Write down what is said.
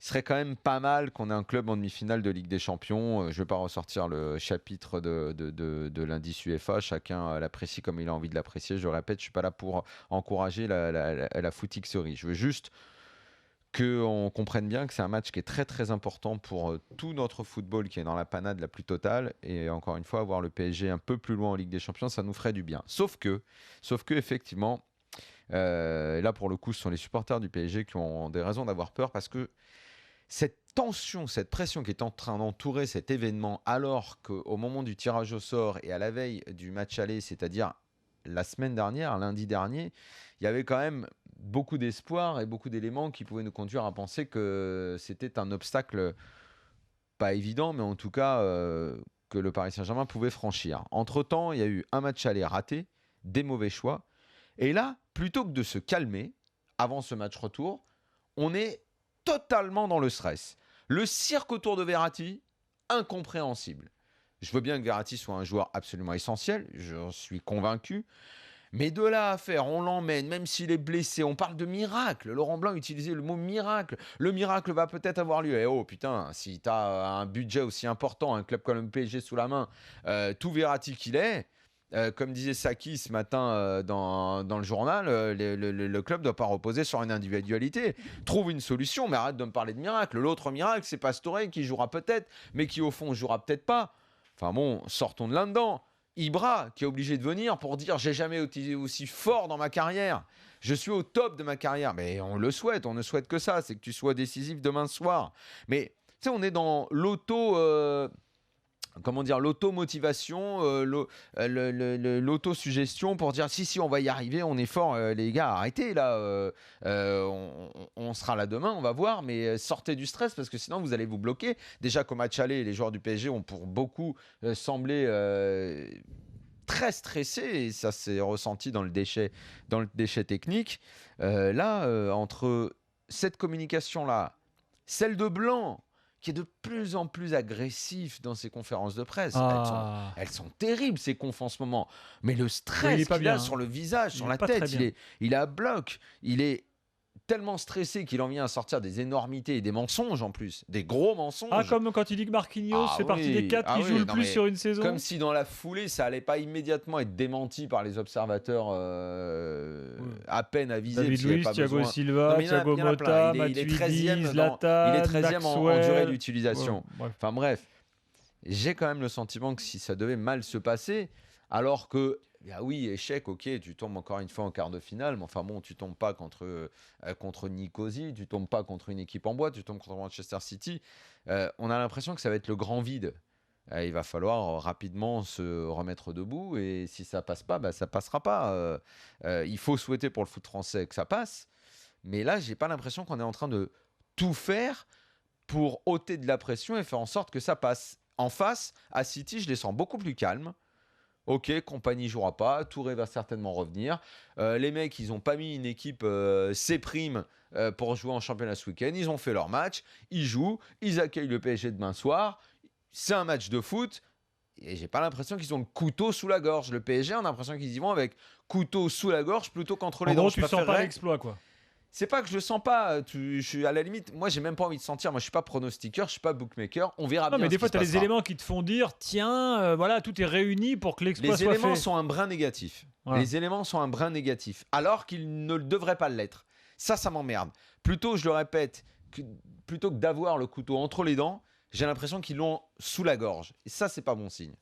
serait quand même pas mal qu'on ait un club en demi-finale de Ligue des Champions. Je ne vais pas ressortir le chapitre de l'indice UEFA. Chacun l'apprécie comme il a envie de l'apprécier. Je répète, je ne suis pas là pour encourager la footixerie. Je veux juste qu'on comprenne bien que c'est un match qui est très très important pour tout notre football qui est dans la panade la plus totale. Et encore une fois, avoir le PSG un peu plus loin en Ligue des Champions, ça nous ferait du bien. Sauf que effectivement, là pour le coup, ce sont les supporters du PSG qui ont des raisons d'avoir peur parce que cette tension, cette pression qui est en train d'entourer cet événement, alors qu'au moment du tirage au sort et à la veille du match aller, c'est-à-dire la semaine dernière, lundi dernier, il y avait quand même beaucoup d'espoir et beaucoup d'éléments qui pouvaient nous conduire à penser que c'était un obstacle pas évident, mais en tout cas que le Paris Saint-Germain pouvait franchir. Entre-temps, il y a eu un match aller raté, des mauvais choix. Et là, plutôt que de se calmer avant ce match retour, on est totalement dans le stress. Le cirque autour de Verratti, incompréhensible. Je veux bien que Verratti soit un joueur absolument essentiel, j'en suis convaincu. Mais de là à faire, on l'emmène, même s'il est blessé, on parle de miracle. Laurent Blanc utilisait le mot miracle. Le miracle va peut-être avoir lieu. Et oh putain, si tu as un budget aussi important, un club comme le PSG sous la main, tout Verratti qu'il est, comme disait Saki ce matin dans le journal, le club ne doit pas reposer sur une individualité. Trouve une solution, mais arrête de me parler de miracle. L'autre miracle, c'est Pastore qui jouera peut-être, mais qui au fond jouera peut-être pas. Enfin bon, sortons de là-dedans. Ibra qui est obligé de venir pour dire j'ai jamais été aussi fort dans ma carrière. Je suis au top de ma carrière. Mais on le souhaite, on ne souhaite que ça, c'est que tu sois décisif demain soir. Mais tu sais, on est dans l'auto-motivation, l'auto-suggestion pour dire si on va y arriver, on est fort, les gars, arrêtez là, on sera là demain, on va voir, mais sortez du stress parce que sinon vous allez vous bloquer. Déjà qu'au match aller, les joueurs du PSG ont pour beaucoup semblé très stressés et ça s'est ressenti dans le déchet technique. Entre cette communication-là, celle de Blanc, qui est de plus en plus agressif dans ses conférences de presse. Elles sont terribles, ces confs en ce moment. Mais le stress qu'il a sur le visage, sur la tête, il est à bloc. Il est tellement stressé qu'il en vient à sortir des énormités et des mensonges en plus, des gros mensonges. Ah, comme quand il dit que Marquinhos fait partie des 4 qui jouent le plus sur une saison. Comme si dans la foulée, ça allait pas immédiatement être démenti par les observateurs à peine avisés. David Luiz, Thiago Silva, Thiago Motta, Matuidi, Zlatan, il est 13e en durée d'utilisation. Ouais, enfin bref, j'ai quand même le sentiment que si ça devait mal se passer, alors que oui, échec, ok, tu tombes encore une fois en quart de finale, mais enfin bon, tu tombes pas contre Nicosie, tu tombes pas contre une équipe en bois, tu tombes contre Manchester City. On a l'impression que ça va être le grand vide. Il va falloir rapidement se remettre debout et si ça passe pas, ça passera pas. Il faut souhaiter pour le foot français que ça passe, mais là, j'ai pas l'impression qu'on est en train de tout faire pour ôter de la pression et faire en sorte que ça passe. En face, à City, je les sens beaucoup plus calmes. Ok, Compagnie jouera pas, Touré va certainement revenir. Les mecs, ils n'ont pas mis une équipe C' pour jouer en championnat ce week-end. Ils ont fait leur match, ils jouent, ils accueillent le PSG demain soir. C'est un match de foot. Et j'ai pas l'impression qu'ils ont le couteau sous la gorge. Le PSG, on a l'impression qu'ils y vont avec couteau sous la gorge plutôt qu'entre les dents. En gros, tu sens pas l'exploit, quoi. C'est pas que je le sens pas. Je suis à la limite. Moi, j'ai même pas envie de sentir. Moi, je suis pas pronostiqueur, je suis pas bookmaker. On verra bien. Mais des fois, tu as les éléments qui te font dire tiens, voilà, tout est réuni pour que l'exploit soit fait. Les éléments sont un brin négatif. Voilà. Les éléments sont un brin négatif, alors qu'ils ne le devraient pas l'être. Ça m'emmerde. Plutôt, je le répète, plutôt que d'avoir le couteau entre les dents, j'ai l'impression qu'ils l'ont sous la gorge. Et ça, c'est pas bon signe.